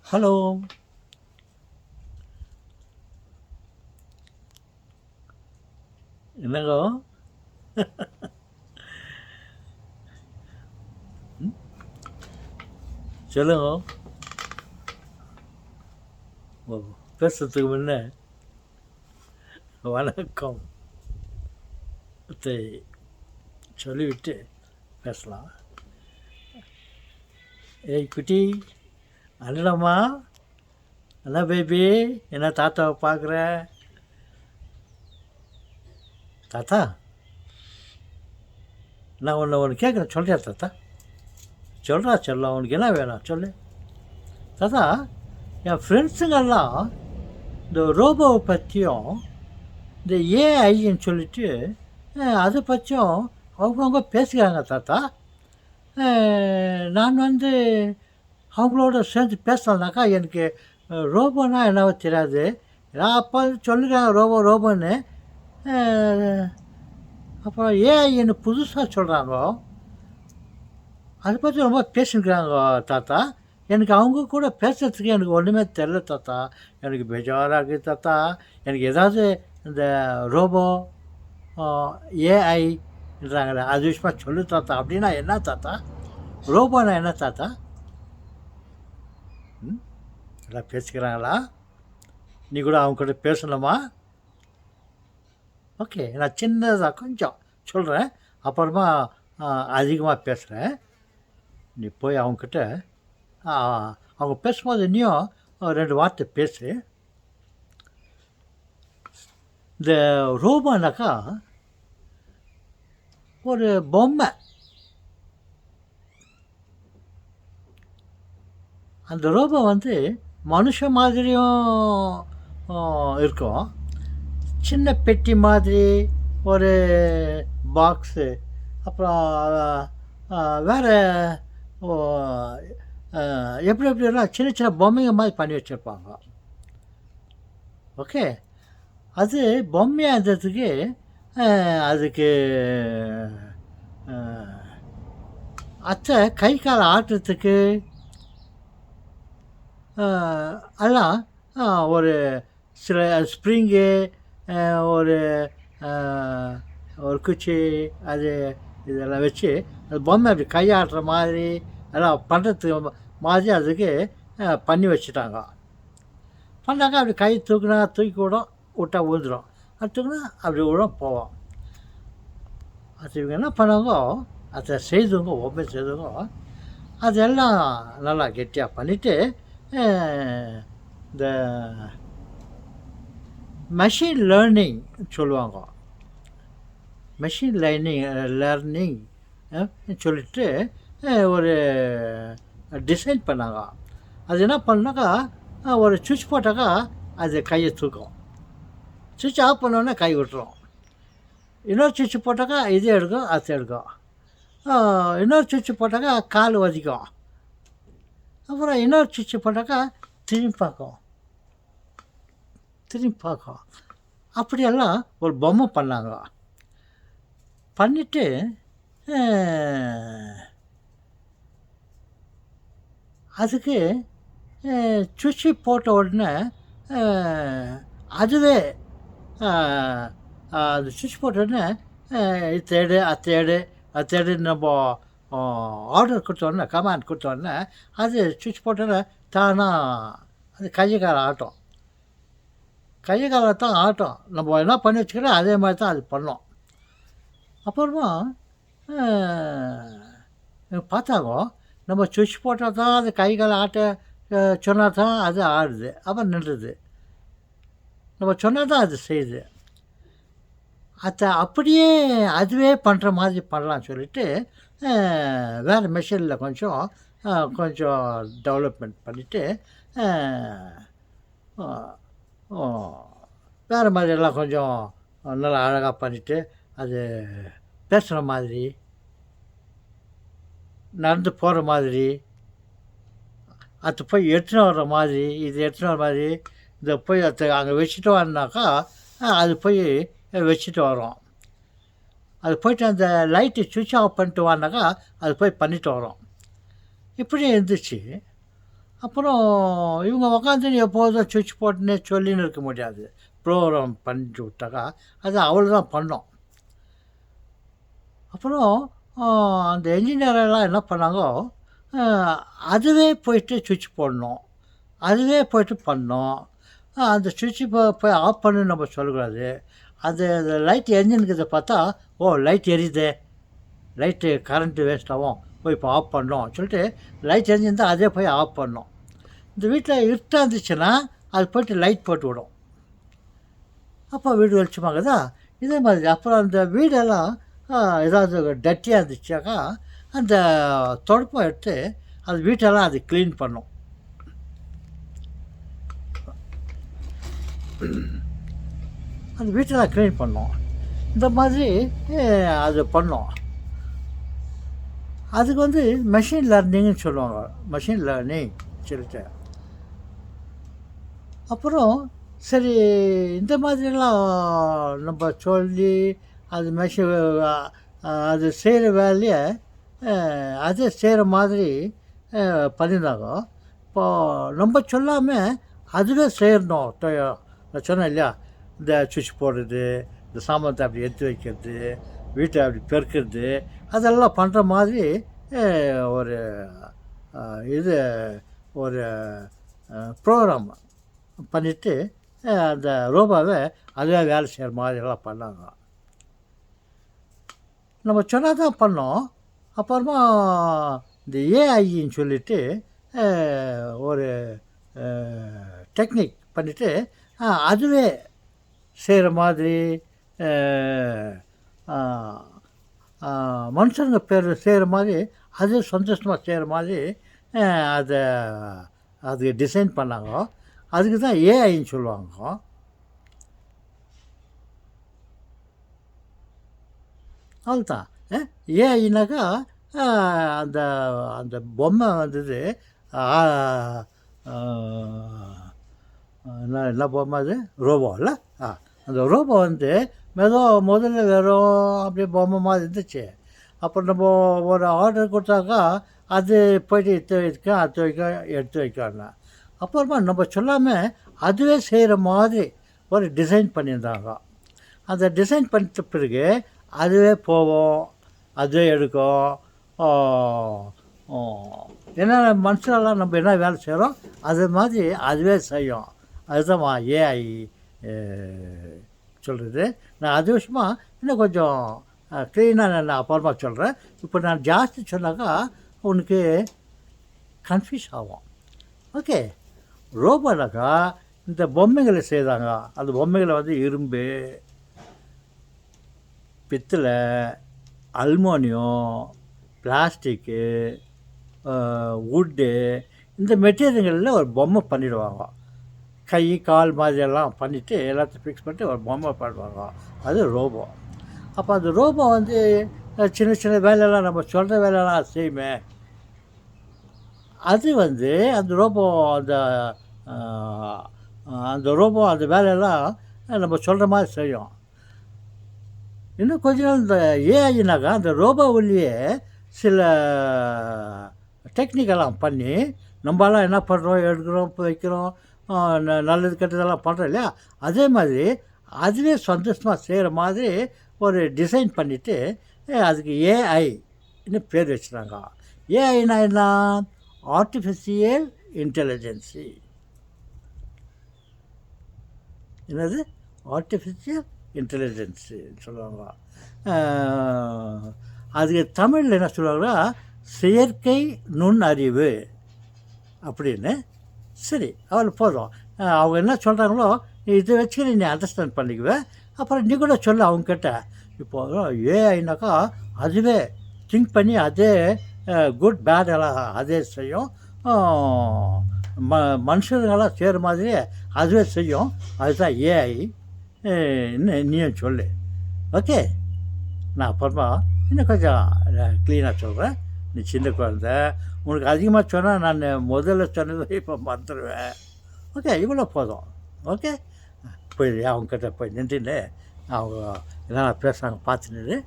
Hello. என்னங்க? ம்? சொல்லுங்க. ஓ, பேசுறதுக்கு முன்ன வணக்கம் சொல்லிவிட்டு பேசலாம். ஏய் குட்டி, அண்ணனம்மா, என்ன பேபி, என்ன தாத்தாவை பார்க்குற? தாத்தா, நான் ஒன்று கேட்குறேன், சொல்கிறியா தாத்தா? சொல்கிறா சொல்ல, உனக்கு என்ன வேணும் சொல்லு தாத்தா. என் ஃப்ரெண்ட்ஸுங்கெல்லாம் இந்த ரோபோவை பற்றியும் இந்த ஏஐன்னு சொல்லிட்டு அதை பற்றியும் அவங்கவுங்க பேசுகிறாங்க தாத்தா. நான் அவங்களோட சேர்ந்து பேசலனாக்கா எனக்கு ரோபோனா என்னவோ தெரியாது. நான் அப்போ சொல்லுறேன் ரோபோ ரோபோன்னு. அப்புறம் ஏஐன்னு புதுசாக சொல்கிறாங்க. அதை பற்றி ரொம்ப பேசிக்கிறாங்க தாத்தா. எனக்கு அவங்க கூட பேசுகிறதுக்கு எனக்கு ஒன்றுமே தெரில தாத்தா. எனக்கு பெஜாராக இருக்குது தாத்தா. எனக்கு ஏதாவது இந்த ரோபோ ஏஐன்றாங்களே அது விஷயமா சொல்லு தாத்தா. அப்படின்னா என்ன தாத்தா? ரோபோனா என்ன தாத்தா? எல்லாம் பேசிக்கிறாங்களா? நீ கூட அவங்க கூட பேசணுமா? ஓகே, நான் சின்னதாக கொஞ்சம் சொல்கிறேன், அப்புறமா அதிகமாக பேசுகிறேன். நீ போய் அவங்கக்கிட்ட அவங்க பேசும்போது இன்னும் 2 வார்த்தை பேசு. இந்த ரோபோனாக்கா ஒரு பொம்மை. அந்த ரோபோ மனுஷன் மாதிரியும் இருக்கும். சின்ன பெட்டி மாதிரி ஒரு பாக்ஸு, அப்புறம் வேறு எப்படிலாம் சின்ன சின்ன பொம்மைங்க மாதிரி பண்ணி வச்சுருப்பாங்க. ஓகே, அது பொம்மையாக இருந்ததுக்கு அதுக்கு அத்தை கை காலை ஆட்டுறதுக்கு எல்லாம் ஒரு சில ஸ்ப்ரிங்கு, ஒரு ஒரு குச்சி, அது இதெல்லாம் வச்சு அது பொம்மை அப்படி கையாட்டுற மாதிரி எல்லாம் பண்ணுறதுக்கு மாதிரி அதுக்கு பண்ணி வச்சுட்டாங்க. பண்ணாங்க. அப்படி கை தூக்குனா தூக்கி விட்டா விழுந்துடும், அது தூக்குனா அப்படி விழும் போவோம். அது இவங்க என்ன பண்ணாங்க, அதை செய்தவங்க பொம்மை செய்தவங்க அதெல்லாம் நல்லா கெட்டியாக பண்ணிவிட்டு இந்த மெஷின் லேர்னிங் சொல்லுவாங்க. மெஷின் லேர்னிங் சொல்லிட்டு ஒரு டிசைன் பண்ணாங்க. அது என்ன பண்ணாக்கா, ஒரு சுவிட்ச் போட்டாக்கா அது கையை தூக்கும். சுவிட்ச் ஆஃப் பண்ணோன்னே கை விட்டுரும். இன்னொரு சுவிட்ச் போட்டாக்கா இது எடுக்கும், அது எடுக்கும். இன்னொரு சுவிட்ச் போட்டாக்கா கால் வதிக்கும். அப்புறம் இன்னொரு சுவிட்ச் போட்டாக்கா திரும்பி பார்க்கும். அப்படியெல்லாம் ஒரு பொம்மை பண்ணாங்க. பண்ணிவிட்டு அதுக்கு சுவிட்சு போட்ட உடனே அதுவே அது சுவிட்ச் போட்ட உடனே தேடு அது தேடு நம்ம ஆர்டர் கொடுத்தோடனே, கமாண்ட் கொடுத்தோடனே அது சுவிட்ச் போட்டோன்னே தானாக அது கையை காலை ஆட்டும். கையை காலை தான் ஆட்டும். நம்ம என்ன பண்ணி வச்சுக்கிறோம் அதே மாதிரி தான் அது பண்ணோம். அப்புறமா பார்த்தாங்க, நம்ம சுவிட்ச் போட்டால் தான் அது கை காலை ஆட்ட சொன்னால் தான் அது ஆடுது, அப்புறம் நின்றுது. நம்ம சொன்னால் தான் அது செய்யுது. அதை அப்படியே அதுவே பண்ணுற மாதிரி பண்ணலான்னு சொல்லிவிட்டு வேறு மெஷினில் கொஞ்சம் டெவலப்மெண்ட் பண்ணிவிட்டு வேறு மாதிரியெல்லாம் கொஞ்சம் நல்லா அழகாக பண்ணிவிட்டு அது பேசுகிற மாதிரி, நடந்து போகிற மாதிரி, அது போய் எடுத்துன்னு வர்ற மாதிரி, இது எடுத்துன்னு வர மாதிரி, இதை போய் அதை அங்கே வச்சுட்டு வரனாக்கா அது போய் வச்சுட்டு வரோம். அது போய்ட்டு அந்த லைட்டு சுவிட்ச் ஆஃப் பண்ணிட்டு வானாக்கா அது போய் பண்ணிட்டு வரோம். இப்படி இருந்துச்சு. அப்புறம் இவங்க உக்காந்துன்னு எப்போதும் சுவிட்ச் போட்டுன்னே சொல்லின்னு இருக்க முடியாது. ப்ரோக்ராம் பண்ணிட்டு விட்டாக்கா, அது அவள் தான் பண்ணோம். அப்புறம் அந்த என்ஜினியர் எல்லாம் என்ன பண்ணாங்கோ, அ அதுவே போயிட்டு சுவிட்ச் போடணும். அதுவே போயிட்டு பண்ணோம். அந்த சுவிட்சு போய் ஆஃப் பண்ணுன்னு நம்ம சொல்லக்கூடாது. அந்த லைட் எரிஞ்சுன்னுக்கிறத பார்த்தா, ஓ லைட் எரியுதே, லைட்டு கரண்ட்டு வேஸ்ட் ஆகும், போய் இப்போ ஆஃப் பண்ணோம் சொல்லிட்டு லைட் எரிஞ்சிருந்தால் அதே போய் ஆஃப் பண்ணோம். இந்த வீட்டில் இருட்டாக இருந்துச்சுன்னா அது போய்ட்டு லைட் போட்டு விடும். அப்போ வீடு வெளிச்சமாகுதா. இதே மாதிரி அப்புறம் அந்த வீடெல்லாம் ஏதாவது டர்ட்டியாக இருந்துச்சாக்கா அந்த துடைப்பம் எடுத்து அந்த வீட்டெல்லாம் அது க்ளீன் பண்ணும். அந்த வீட்டெல்லாம் க்ளீன் பண்ணோம். இந்த மாதிரி அது பண்ணோம். அதுக்கு வந்து மெஷின் லேர்னிங்னு சொல்லுவாங்க. மெஷின் லேர்னிங் சொல்லிட்டு அப்புறம் சரி இந்த மாதிரிலாம் நம்ம சொல்லி அது மெஷின் அது செய்கிற வேலையை அதே செய்கிற மாதிரி பண்ணியிருந்தாங்க. இப்போது நம்ம சொல்லாமல் அதுவே செய்யணும். நான் சொன்னேன் இல்லையா, இந்த சுவிட்ச் போடுறது, இந்த சாமானத்தை அப்படி எடுத்து வைக்கிறது, வீட்டை அப்படி பெருக்கிறது, அதெல்லாம் பண்ணுற மாதிரி ஒரு இது ஒரு ப்ரோக்ராம் பண்ணிவிட்டு அந்த ரோபோவை அதுவே வேலை செய்கிற மாதிரிலாம் பண்ணாங்க. நம்ம சொன்னால் தான் பண்ணோம். அப்புறமா இந்த ஏஐன்னு சொல்லிட்டு ஒரு டெக்னிக் பண்ணிவிட்டு அதுவே செய்கிற மாதிரி மனுஷங்க பேர் செய்கிற மாதிரி அது சந்தோஷமாக செய்கிற மாதிரி அதை அதுக்கு டிசைன் பண்ணாங்க. அதுக்கு தான் ஏஐன்னு சொல்லுவாங்க. அவ்வளோதான். ஏஐனாக்கா அந்த அந்த பொம்மை வந்தது என்ன பொம்மை அது, ரோபோ இல்லை. அந்த ரோபோ வந்து முதல்ல வெறும் அப்படியே பொம்மை மாதிரி இருந்துச்சு. அப்புறம் நம்ம ஒரு ஆர்டர் கொடுத்தாக்கா அது போய்ட்டு எடுத்து வைக்க அது வைக்க எடுத்து வைக்கணும். அப்புறமா நம்ம சொல்லாமல் அதுவே செய்கிற மாதிரி ஒரு டிசைன் பண்ணியிருந்தாங்க. அந்த டிசைன் பண்ணிட்ட பிறகு அதுவே போவோம், அதுவே எடுக்கும். என்ன மனுஷனெல்லாம் நம்ம என்ன வேலை செய்கிறோம் அது மாதிரி அதுவே செய்யும். அதுதான் ஏஐ சொல்கிறது. நான் அது விஷயமாக இன்னும் கொஞ்சம் க்ளீனாக நான் அப்புறமா சொல்கிறேன். இப்போ நான் ஜாஸ்தி சொன்னாக்கா உனக்கு கன்ஃபியூஸ் ஆகும். ஓகே, ரோபோனாக்கா இந்த பொம்மைகளை செய்தாங்க. அந்த பொம்மைகளை வந்து இரும்பு, பித்தளை, அலுமினியம், பிளாஸ்டிக்கு, வுட்டு, இந்த மெட்டீரியல்களில் ஒரு பொம்மை பண்ணிவிடுவாங்க. கை கால் மாதிரியெல்லாம் பண்ணிவிட்டு எல்லாத்தையும் ஃபிக்ஸ் பண்ணிட்டு ஒரு பொம்மை பண்ணுவாங்க. அது ரோபோ. அப்போ அந்த ரோபோ வந்து சின்ன சின்ன வேலையெல்லாம் நம்ம சொல்கிற வேலையெல்லாம் செய்யுமே. அது வந்து அந்த ரோபோ அந்த ரோபோ அந்த வேலையெல்லாம் நம்ம சொல்கிற மாதிரி செய்யும். இன்னும் கொஞ்ச நாள் இந்த ஏஐனாக்கா அந்த ரோபோவிலேயே சில டெக்னிக்கெல்லாம் பண்ணி நம்மளாம் என்ன பண்ணுறோம், எடுக்கிறோம், வைக்கிறோம், நல்லது கெட்டதெல்லாம் பண்ணுறோம் இல்லையா. அதே மாதிரி அதுவே சந்தோஷமாக செய்கிற மாதிரி ஒரு டிசைன் பண்ணிவிட்டு அதுக்கு ஏஐன்னு பேர் வச்சுட்டாங்க. ஏஐனா என்ன? Artificial intelligence. என்னது? ஆர்டிஃபிஷியல் இன்டெலிஜென்ஸு சொல்லுவாங்க. அதுக்கு தமிழில் என்ன சொல்லுவாங்கன்னா செயற்கை நுண்ணறிவு அப்படின்னு. சரி, அவ்வளோ போதும். அவங்க என்ன சொல்கிறாங்களோ இதை வச்சு நீ அண்டர்ஸ்டாண்ட் பண்ணிக்குவேன். அப்புறம் நீ கூட சொல்லு அவங்கக்கிட்ட. இப்போது ஏஐனாக்கா அதுவே திங்க் பண்ணி அதே குட் பேட் எல்லாம் அதே செய்யும். மனுஷங்களாம் செய்கிற மாதிரியே அதுவே செய்யும். அதுதான் ஏஐ. நீயும் சொல்லு. ஓகே, நான் அப்புறமா இன்னும் கொஞ்சம் க்ளீனாக சொல்கிறேன். நீ சின்ன குழந்த, உனக்கு அதிகமாக சொன்னால் நான் முதல்ல சொன்னதை இப்போ மறந்துடுவேன். ஓகே, இவ்வளோ போதும். ஓகே, போய் அவங்கக்கிட்ட போய் நின்றுன்னு அவங்க என்னென்ன பேசுகிறாங்க பார்த்துட்டு